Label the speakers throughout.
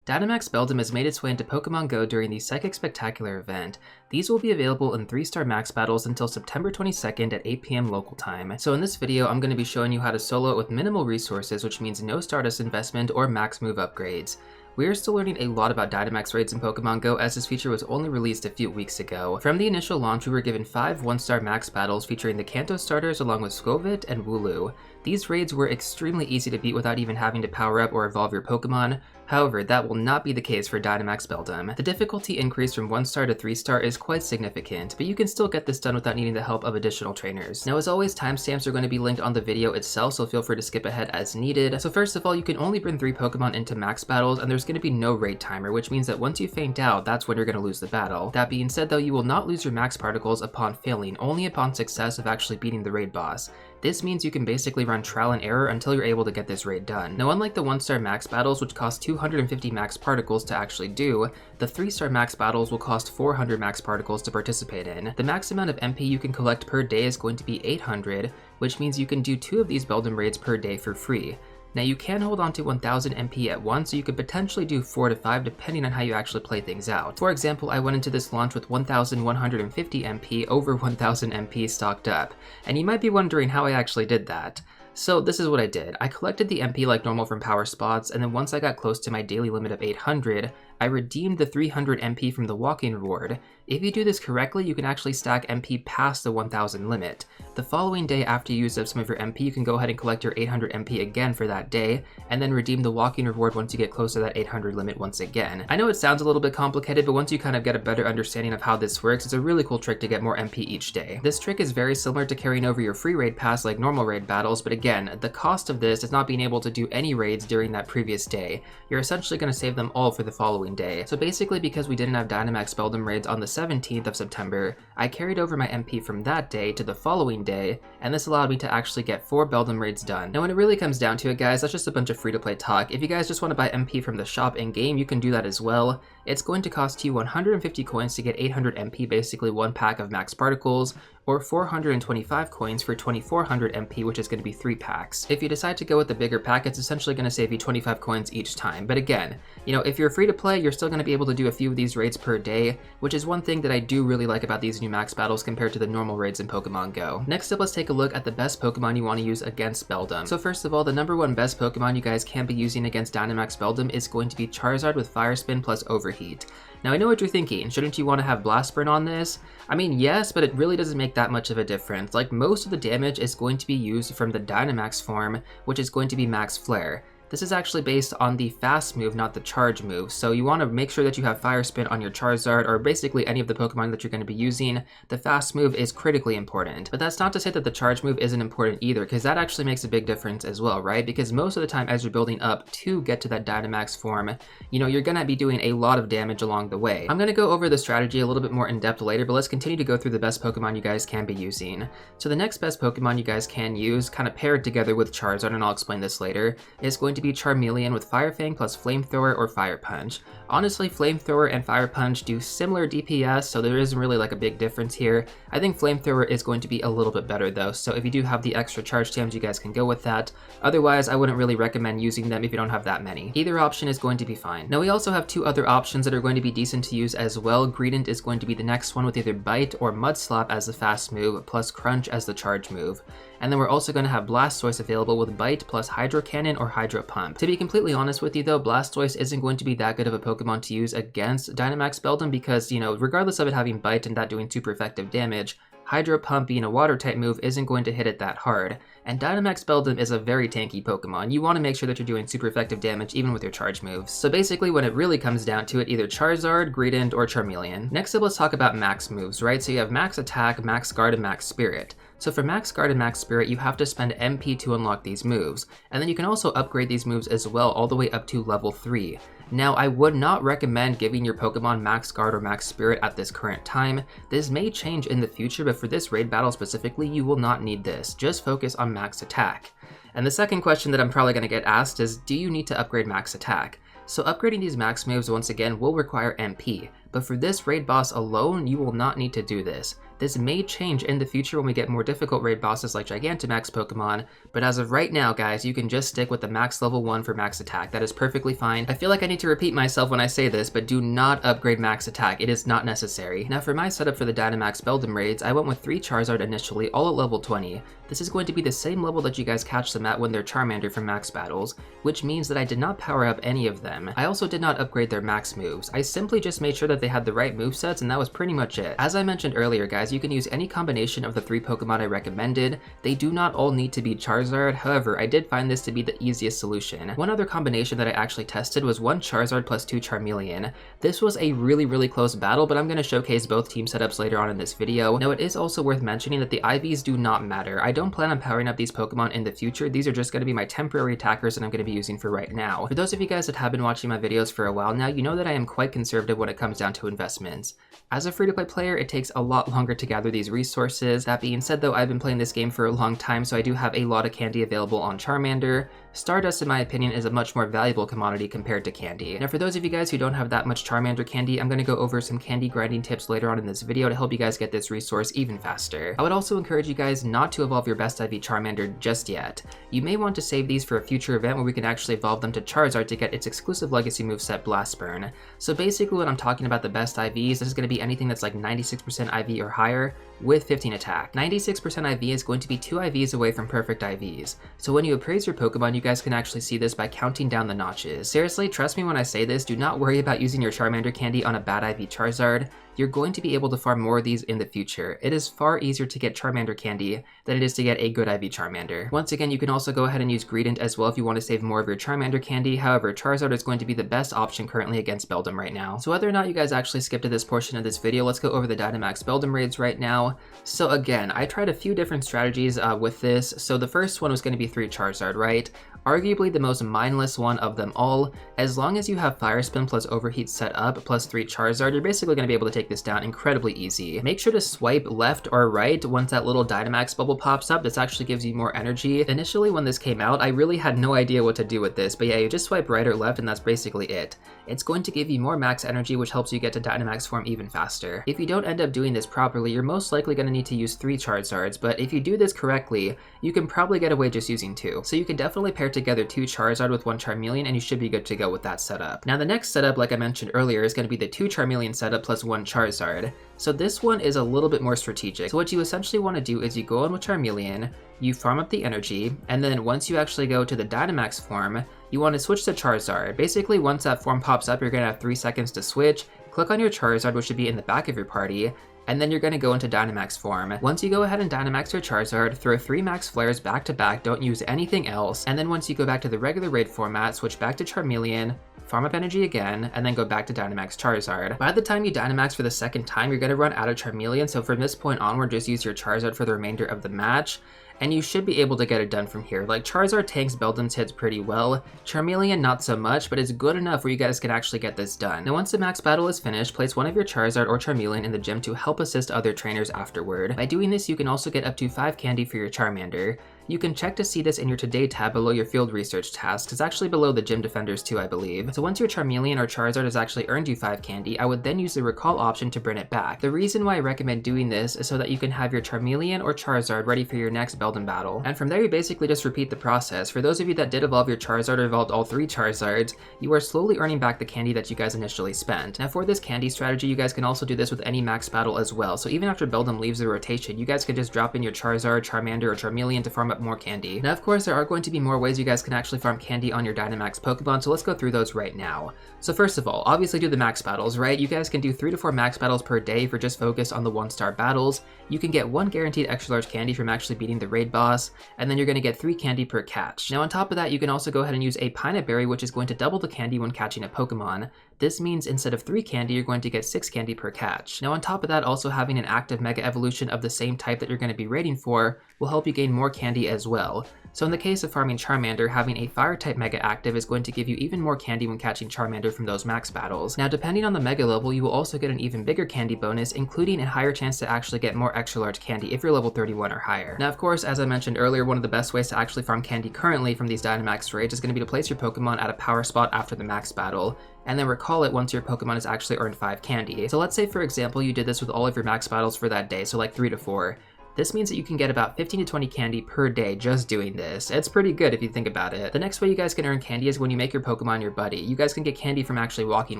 Speaker 1: Dynamax Beldum has made its way into Pokémon GO during the Psychic Spectacular event. These will be available in 3-star max battles until September 22nd at 8 PM local time. So in this video, I'm going to be showing you how to solo it with minimal resources, which means no Stardust investment or max move upgrades. We are still learning a lot about Dynamax raids in Pokemon GO as this feature was only released a few weeks ago. From the initial launch, we were given 5 1-star max battles featuring the Kanto starters along with Skwovet and Wooloo. These raids were extremely easy to beat without even having to power up or evolve your Pokemon. However, that will not be the case for Dynamax Beldum. The difficulty increase from 1-star to 3-star is quite significant, but you can still get this done without needing the help of additional trainers. Now as always, timestamps are going to be linked on the video itself, so feel free to skip ahead as needed. So first of all, you can only bring 3 Pokemon into max battles, and there's going to be no raid timer, which means that once you faint out, that's when you're going to lose the battle. That being said though, you will not lose your max particles upon failing, only upon success of actually beating the raid boss. This means you can basically run trial and error until you're able to get this raid done. Now unlike the 1-star max battles, which cost 250 max particles to actually do, the 3-star max battles will cost 400 max particles to participate in. The max amount of MP you can collect per day is going to be 800, which means you can do 2 of these Beldum raids per day for free. Now you can hold on to 1000 MP at once, so you could potentially do 4 to 5 depending on how you actually play things out. For example, I went into this launch with 1150 MP over 1000 MP stocked up, and you might be wondering how I actually did that. So this is what I did. I collected the MP like normal from power spots, and then once I got close to my daily limit of 800, I redeemed the 300 MP from the walking reward. If you do this correctly, you can actually stack MP past the 1000 limit. The following day after you use up some of your MP, you can go ahead and collect your 800 MP again for that day, and then redeem the walking reward once you get close to that 800 limit once again. I know it sounds a little bit complicated, but once you kind of get a better understanding of how this works, it's a really cool trick to get more MP each day. This trick is very similar to carrying over your free raid pass like normal raid battles, but again, the cost of this is not being able to do any raids during that previous day. You're essentially going to save them all for the following day. So basically, because we didn't have Dynamax Beldum raids on the 17th of September, I carried over my MP from that day to the following day, and this allowed me to actually get 4 Beldum raids done. Now when it really comes down to it guys, that's just a bunch of free-to-play talk. If you guys just want to buy MP from the shop in-game, you can do that as well. It's going to cost you 150 coins to get 800 MP, basically 1 pack of max particles, or 425 coins for 2400 MP, which is going to be 3 packs. If you decide to go with the bigger pack, it's essentially going to save you 25 coins each time. But again, you know, if you're free to play, you're still going to be able to do a few of these raids per day, which is one thing that I do really like about these new max battles compared to the normal raids in Pokemon GO. Next up, let's take a look at the best Pokemon you want to use against Beldum. So first of all, the #1 best Pokemon you guys can be using against Dynamax Beldum is going to be Charizard with Fire Spin plus Overheat. Now I know what you're thinking, shouldn't you want to have Blast Burn on this? I mean yes, but it really doesn't make that much of a difference. Like most of the damage is going to be used from the Dynamax form, which is going to be Max Flare. This is actually based on the fast move, not the charge move, so you want to make sure that you have Fire Spin on your Charizard, or basically any of the Pokemon that you're going to be using. The fast move is critically important, but that's not to say that the charge move isn't important either, because that actually makes a big difference as well, right? Because most of the time as you're building up to get to that Dynamax form, you know, you're going to be doing a lot of damage along the way. I'm going to go over the strategy a little bit more in depth later, but let's continue to go through the best Pokemon you guys can be using. So the next best Pokemon you guys can use, kind of paired together with Charizard, and I'll explain this later, is going to be Charmeleon with Fire Fang plus Flamethrower or Fire Punch. Honestly, Flamethrower and Fire Punch do similar DPS, so there isn't really like a big difference here. I think Flamethrower is going to be a little bit better though, so if you do have the extra charge TMs, you guys can go with that. Otherwise, I wouldn't really recommend using them if you don't have that many. Either option is going to be fine. Now we also have 2 other options that are going to be decent to use as well. Greedent is going to be the next one with either Bite or Mud Slap as the fast move, plus Crunch as the charge move. And then we're also going to have Blastoise available with Bite plus Hydro Cannon or Hydro Pump. To be completely honest with you though, Blastoise isn't going to be that good of a Pokemon to use against Dynamax Beldum because, you know, regardless of it having Bite and that doing super effective damage, Hydro Pump being a water type move isn't going to hit it that hard. And Dynamax Beldum is a very tanky Pokemon. You want to make sure that you're doing super effective damage even with your charge moves. So basically when it really comes down to it, either Charizard, Greedent, or Charmeleon. Next up, let's talk about max moves, right? So you have Max Attack, Max Guard, and Max Spirit. So for Max Guard and Max Spirit, you have to spend MP to unlock these moves. And then you can also upgrade these moves as well all the way up to level 3. Now, I would not recommend giving your Pokemon Max Guard or Max Spirit at this current time. This may change in the future, but for this raid battle specifically, you will not need this. Just focus on Max Attack. And the second question that I'm probably going to get asked is, do you need to upgrade Max Attack? So upgrading these max moves once again will require MP, but for this raid boss alone, you will not need to do this. This may change in the future when we get more difficult raid bosses like Gigantamax Pokemon, but as of right now, guys, you can just stick with the max level 1 for max attack. That is perfectly fine. I feel like I need to repeat myself when I say this, but do not upgrade max attack. It is not necessary. Now for my setup for the Dynamax Beldum raids, I went with 3 Charizard initially, all at level 20. This is going to be the same level that you guys catch them at when they're Charmander from max battles, which means that I did not power up any of them. I also did not upgrade their max moves. I simply just made sure that they had the right movesets, and that was pretty much it. As I mentioned earlier, guys, you can use any combination of the 3 Pokemon I recommended. They do not all need to be Charizard, however, I did find this to be the easiest solution. One other combination that I actually tested was 1 Charizard plus 2 Charmeleon. This was a really close battle, but I'm going to showcase both team setups later on in this video. Now it is also worth mentioning that the IVs do not matter. I don't plan on powering up these Pokemon in the future. These are just going to be my temporary attackers that I'm going to be using for right now. For those of you guys that have been watching my videos for a while now, you know that I am quite conservative when it comes down to investments. As a free-to-play player, it takes a lot longer to gather these resources. That being said though, I've been playing this game for a long time, so I do have a lot of candy available on Charmander. Stardust, in my opinion, is a much more valuable commodity compared to candy. Now for those of you guys who don't have that much Charmander candy, I'm going to go over some candy grinding tips later on in this video to help you guys get this resource even faster. I would also encourage you guys not to evolve your best IV Charmander just yet. You may want to save these for a future event where we can actually evolve them to Charizard to get its exclusive legacy moveset Blast Burn. So basically when I'm talking about the best IVs, this is going to be anything that's like 96% IV or higher with 15 attack. 96% IV is going to be 2 IVs away from perfect IVs. So when you appraise your Pokemon, you guys can actually see this by counting down the notches. Seriously, trust me when I say this, do not worry about using your Charmander candy on a bad IV Charizard. You're going to be able to farm more of these in the future. It is far easier to get Charmander candy than it is to get a good IV Charmander. Once again, you can also go ahead and use Greedent as well if you want to save more of your Charmander candy. However, Charizard is going to be the best option currently against Beldum right now. So whether or not you guys actually skipped to this portion of this video, let's go over the Dynamax Beldum raids right now. So again, I tried a few different strategies with this. So the first one was going to be 3 Charizard, right? Arguably the most mindless one of them all. As long as you have Fire Spin plus Overheat set up plus 3 Charizard, you're basically going to be able to take this down incredibly easy. Make sure to swipe left or right once that little Dynamax bubble pops up. This actually gives you more energy. Initially when this came out, I really had no idea what to do with this, but yeah, you just swipe right or left and that's basically it. It's going to give you more max energy, which helps you get to Dynamax form even faster. If you don't end up doing this properly, you're most likely going to need to use 3 Charizards, but if you do this correctly, you can probably get away just using 2. So you can definitely pair together 2 Charizard with 1 Charmeleon and you should be good to go with that setup. Now the next setup, like I mentioned earlier, is going to be the 2 Charmeleon setup plus 1 Charizard. So this one is a little bit more strategic. So what you essentially want to do is you go in with Charmeleon, you farm up the energy, and then once you actually go to the Dynamax form, you want to switch to Charizard. Basically, once that form pops up, you're going to have 3 seconds to switch. Click on your Charizard, which should be in the back of your party, and then you're going to go into Dynamax form. Once you go ahead and Dynamax your Charizard, throw 3 max flares back to back, don't use anything else, and then once you go back to the regular raid format, switch back to Charmeleon, farm up energy again, and then go back to Dynamax Charizard. By the time you Dynamax for the second time, you're going to run out of Charmeleon, so from this point onward, just use your Charizard for the remainder of the match, and you should be able to get it done from here. Like, Charizard tanks Beldum's hits pretty well, Charmeleon not so much, but it's good enough where you guys can actually get this done. Now once the max battle is finished, place one of your Charizard or Charmeleon in the gym to help assist other trainers afterward. By doing this, you can also get up to 5 candy for your Charmander. You can check to see this in your Today tab below your field research tasks. It's actually below the gym defenders too, I believe. So once your Charmeleon or Charizard has actually earned you 5 candy, I would then use the recall option to bring it back. The reason why I recommend doing this is so that you can have your Charmeleon or Charizard ready for your next Beldum battle. And from there, you basically just repeat the process. For those of you that did evolve your Charizard or evolved all 3 Charizards, you are slowly earning back the candy that you guys initially spent. Now for this candy strategy, you guys can also do this with any max battle as well. So even after Beldum leaves the rotation, you guys can just drop in your Charizard, Charmander, or Charmeleon to farm up more candy. Now of course, there are going to be more ways you guys can actually farm candy on your Dynamax Pokemon, so let's go through those right now. So first of all, obviously do the max battles, right? You guys can do 3 to 4 max battles per day if you're just focused on the 1-star battles. You can get 1 guaranteed extra large candy from actually beating the raid boss, and then you're going to get 3 candy per catch. Now on top of that, you can also go ahead and use a Pineapple Berry, which is going to double the candy when catching a Pokemon. This means instead of 3 candy, you're going to get 6 candy per catch. Now on top of that, also having an active Mega Evolution of the same type that you're going to be raiding for will help you gain more candy as well. So in the case of farming Charmander, having a Fire-type Mega active is going to give you even more candy when catching Charmander from those max battles. Now depending on the Mega level, you will also get an even bigger candy bonus, including a higher chance to actually get more extra large candy if you're level 31 or higher. Now of course, as I mentioned earlier, one of the best ways to actually farm candy currently from these Dynamax raids is going to be to place your Pokemon at a power spot after the max battle. and then recall it once your Pokemon has actually earned 5 candy. So let's say for example you did this with all of your max battles for that day, so like 3 to 4. This means that you can get about 15 to 20 candy per day just doing this. It's pretty good if you think about it. The next way you guys can earn candy is when you make your Pokemon your buddy. You guys can get candy from actually walking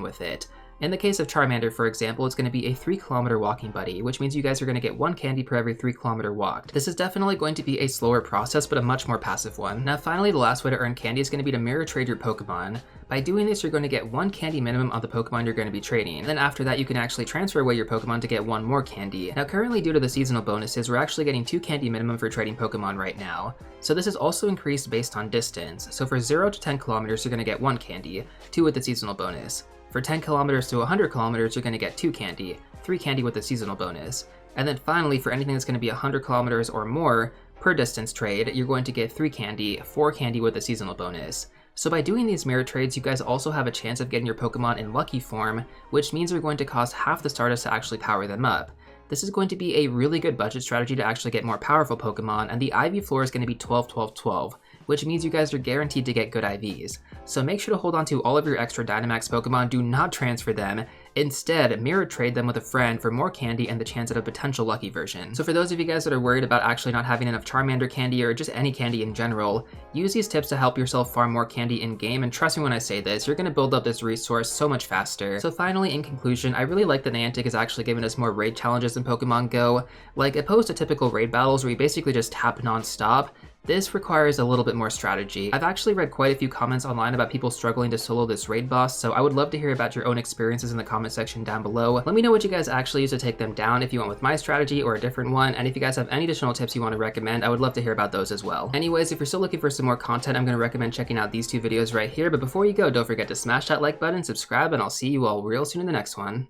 Speaker 1: with it. In the case of Charmander, for example, it's going to be a 3-kilometer walking buddy, which means you guys are going to get 1 candy per every 3-kilometer walked. This is definitely going to be a slower process, but a much more passive one. Now finally, the last way to earn candy is going to be to mirror trade your Pokemon. By doing this, you're going to get 1 candy minimum on the Pokemon you're going to be trading. And then after that, you can actually transfer away your Pokemon to get 1 more candy. Now currently, due to the seasonal bonuses, we're actually getting 2 candy minimum for trading Pokemon right now. So this is also increased based on distance. So for 0 to 10 kilometers, you're going to get 1 candy, 2 with the seasonal bonus. For 10 kilometers to 100 kilometers, you're going to get 2 candy, 3 candy with the seasonal bonus. And then finally, for anything that's going to be 100 kilometers or more per distance trade, you're going to get 3 candy, 4 candy with the seasonal bonus. So by doing these mirror trades, you guys also have a chance of getting your Pokemon in lucky form, which means they're going to cost half the stardust to actually power them up. This is going to be a really good budget strategy to actually get more powerful Pokemon, and the IV floor is going to be 12, 12, 12, which means you guys are guaranteed to get good IVs. So make sure to hold on to all of your extra Dynamax Pokemon, do not transfer them. Instead, mirror trade them with a friend for more candy and the chance at a potential lucky version. So for those of you guys that are worried about actually not having enough Charmander candy or just any candy in general, use these tips to help yourself farm more candy in game, and trust me when I say this, you're going to build up this resource so much faster. So finally, in conclusion, I really like that Niantic is actually giving us more raid challenges in Pokemon Go. Like opposed to typical raid battles where you basically just tap non-stop, this requires a little bit more strategy. I've actually read quite a few comments online about people struggling to solo this raid boss, so I would love to hear about your own experiences in the comment section down below. Let me know what you guys actually use to take them down, if you went with my strategy or a different one, and if you guys have any additional tips you want to recommend, I would love to hear about those as well. Anyways, if you're still looking for some more content, I'm going to recommend checking out these 2 videos right here, but before you go, don't forget to smash that like button, subscribe, and I'll see you all real soon in the next one.